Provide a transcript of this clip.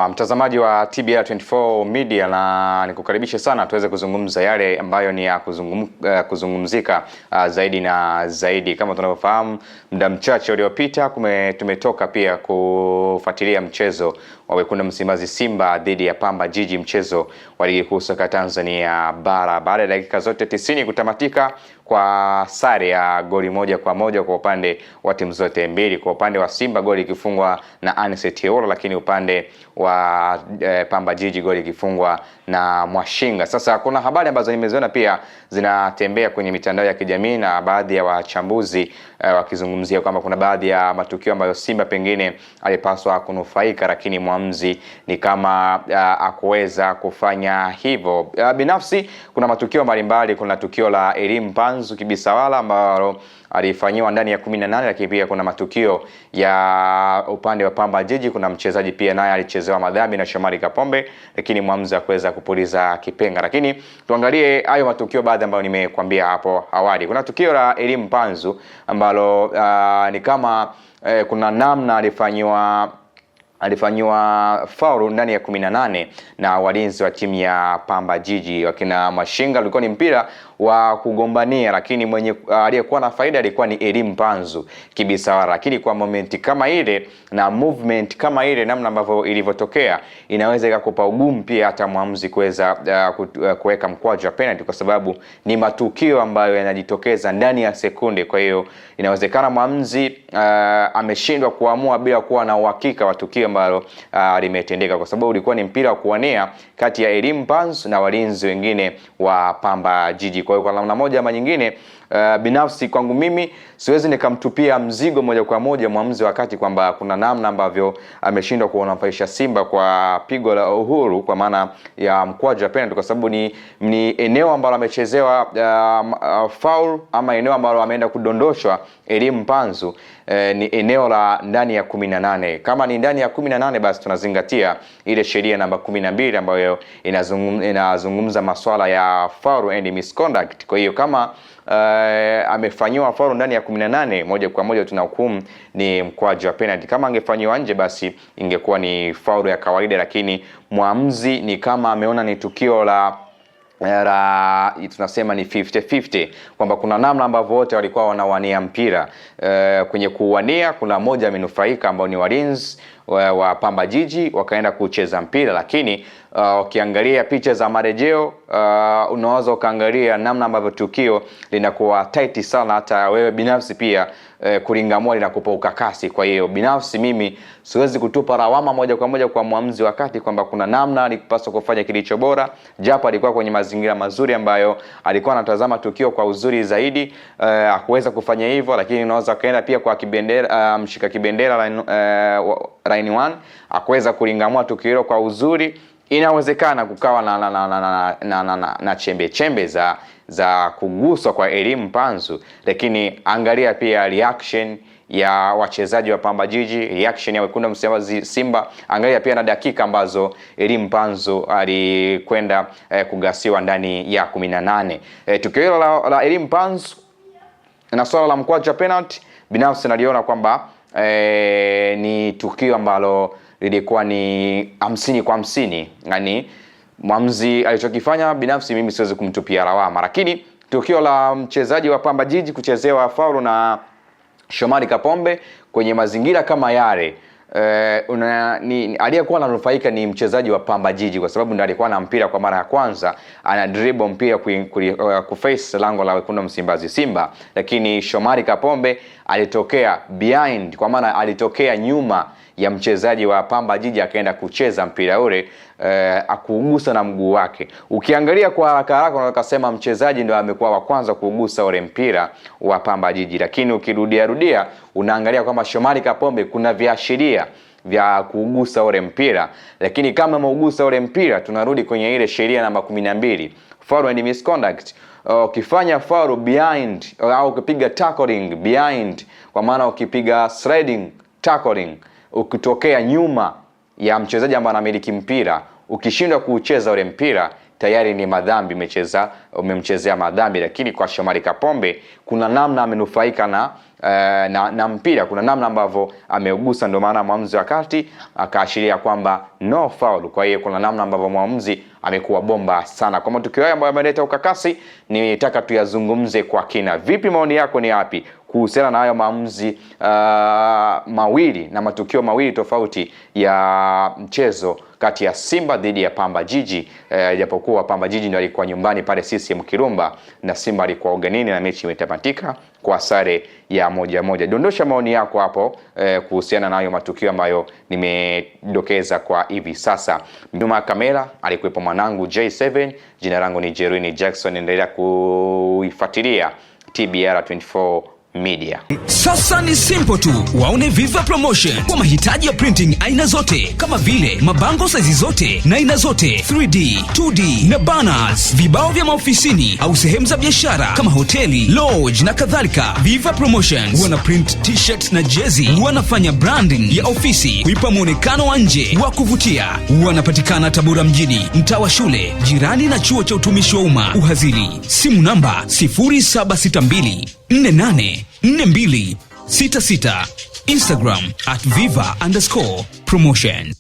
Sawa, mtazamaji wa TBR24 Media, na nikukaribishe sana tuweze kuzungumza yale ambayo ni ya kuzungumzika zaidi na zaidi. Kama tunavyofahamu, muda mchache uliopita tumetoka pia kufuatilia mchezo wa wekundu Msimbazi Simba dhidi ya Pamba Jiji, mchezo wa ligi kuu soka Tanzania bara. Baada ya dakika zote 90 kutamatika kwa sare ya goli 1-1 kwa upande wa timu zote mbili. Kwa upande wa Simba goli ikifungwa na Anicet Euro, lakini upande wa Pamba Jiji goli ikifungwa na Mwashinga. Sasa kuna habari ambazo nimeziona pia zinatembea kwenye mitandao ya kijamii na baadhi ya wachambuzi wakizungumzia kwamba kuna baadhi ya matukio ambayo Simba pengine alipaswa kunufaika, lakini muamuzi ni kama hakuweza kufanya hivyo. Binafsi kuna matukio mbalimbali. Kuna tukio la Elim Panzu Kibisawala ambalo alifanyiwa ndani ya 18, lakini pia kuna matukio ya upande wa Pamba Jiji. Kuna mchezaji pia naye alichezewa madhambi na Shomari Kapombe, lakini muamuzi hakuweza kupuliza kipenga. Lakini tuangalie hayo matukio baadhi ambayo nimekuambia hapo awali. Kuna tukio la Elim Panzu ambalo ni kama kuna namna alifanywa faulu ndani ya 18 na walinzi wa timu ya Pamba Jiji. Wakina Mashinga ulikuwa ni mpira wa kugombania, lakini mwenye aliyekuwa na faida alikuwa ni Elim Panzu Kibisawala. Lakini kwa momenti kama ile na movement kama ile, namna ambavyo ilivyotokea, inaweza ikakupa ugumu pia hata muamuzi kuweza kuweka mkwaju wa penalty, kwa sababu ni matukio ambayo yanajitokeza ndani ya sekunde. Kwa hiyo inawezekana muamuzi ameshindwa kuamua bila kuwa na uhakika wa tukio ambalo limetendeka, kwa sababu ulikuwa ni mpira wa kuonea kati ya Elim Panzu na walinzi wengine wa Pamba Jiji. Kwa hiyo kwa namna moja ama nyingine, binafsi kwangu mimi siwezi nikamtupia mzigo moja kwa moja muamuzi wakati kwamba kuna namna ambavyo ameshindwa kuonafaisha Simba kwa pigo la uhuru kwa maana ya mkwaju wa penalty, kwa sababu ni eneo ambalo amechezewa foul ama eneo ambalo ameenda kudondoshwa Elim Panzu. Ni eneo la ndani ya 18. Kama ni ndani ya 18, basi tunazingatia ile sheria namba 12 ambayo inazungumza masuala ya foul and misconduct. Kwa hiyo kama amefanywa foul ndani ya 18, moja kwa moja tunahukumu ni mkwaju wa penalty. Kama angefanywa nje, basi ingekuwa ni foul ya kawaida, lakini muamuzi ni kama ameona ni tukio la tunasema ni 50-50, kwamba kuna namna ambavyo wote walikuwa wanawania mpira. Kwenye kuwania kuna moja amenufaika ambao ni walinzi wa Pamba Jiji wakaenda kucheza mpira, lakini ukiangalia picha za marejeo unaweza ukaangalia namna ambavyo tukio linakuwa tight sana, hata wewe binafsi pia kulingamua linakupa ukakasi. Kwa hiyo binafsi mimi siwezi kutupa lawama moja kwa moja kwa muamuzi wakati kwamba kuna namna alipaswa kufanya kilicho bora, japo alikuwa kwenye mazingira mazuri ambayo alikuwa anatazama tukio kwa uzuri zaidi, hakuweza kufanya hivyo. Lakini unaweza kaenda pia kwa kibendera, mshika kibendera line 1 hakuweza kulingamua tukio hilo kwa uzuri. Inawezekana kukawa na chembe za kuguswa kwa Elim Panzu, lakini angalia pia reaction ya wachezaji wa Pamba Jiji, reaction ya wekundu Msimbazi Simba, angalia pia na dakika ambazo Elim Panzu alikwenda kugasiwa ndani ya 18. Tukio hilo la Elim Panzu na swala la mkwaju wa penalty, binafsi naliona kwamba ni tukio ambalo lilikuwa ni 50 kwa 50. Yani muamuzi alichokifanya binafsi mimi siwezi kumtupia lawama, lakini tukio la mchezaji wa Pamba Jiji kuchezewa faulu na Shomari Kapombe kwenye mazingira kama yale, aliyekuwa ananufaika ni mchezaji wa Pamba Jiji, kwa sababu ndiye alikuwa na mpira kwa mara ya kwanza, ana dribble mpira kuface lango la wekundu Msimbazi Simba, lakini Shomari Kapombe alitokea behind, kwa maana alitokea nyuma ya mchezaji wa Pamba Jiji akaenda kucheza mpira ule, akuugusa na mguu wake. Ukiangalia kwa haraka unaweza kusema mchezaji ndio amekuwa wa kwanza kuugusa ule mpira wa Pamba Jiji, lakini ukirudia unaangalia kwamba Shomari Kapombe kuna viashiria vya kuugusa ule mpira, lakini kama ameugusa ule mpira tunarudi kwenye ile sheria namba 12, foul and misconduct. Ukifanya foul behind au ukipiga tackling behind, kwa maana ukipiga sliding tackling ukitokea nyuma ya mchezaji ambaye anamiliki mpira, ukishindwa kuucheza ule mpira, tayari ni madhambi, umemchezea madhambi. Lakini kwa Shomari Kapombe kuna namna amenufaika na mpira, kuna namna ambavyo ameugusa, ndio maana mwamuzi wa kati akaashiria kwamba no foul. Kwa hiyo kuna namna ambavyo mwamuzi amekuwa bomba sana. Kwa matukio haya ambayo yameleta ukakasi, nitaka tuyazungumze kwa kina. Vipi, maoni yako ni yapi kuhusiana na hayo maamuzi mawili na matukio mawili tofauti ya mchezo kati ya Simba dhidi ya Pamba Jiji? Japokuwa Pamba Jiji ndio alikuwa nyumbani pale CCM Kirumba na Simba alikuwa ugenini na mechi imetamatika kwa sare ya 1-1. Dondosha maoni yako hapo kuhusiana na hayo matukio ambayo nimedokeza kwa hivi sasa. Nyuma kamera alikuwepo mwanangu J7, jina langu ni Jerini Jackson. Endelea kuifuatilia TBR 24 Media. Sasa ni simple tu, waone Viva Promotion kwa mahitaji ya printing aina zote, kama vile mabango size zote na aina zote, 3D, 2D na banners, vibao vya maofisini au sehemu za biashara kama hoteli, lodge na kadhalika. Viva Promotions wana print t-shirt na jezi, wanafanya branding ya ofisi kuipa muonekano wa nje wa kuvutia. Wanapatikana Tabora mjini, mtaa wa shule, jirani na chuo cha utumishi wa umma Uhazili. Simu namba 0762484266. Instagram @viva_promotion.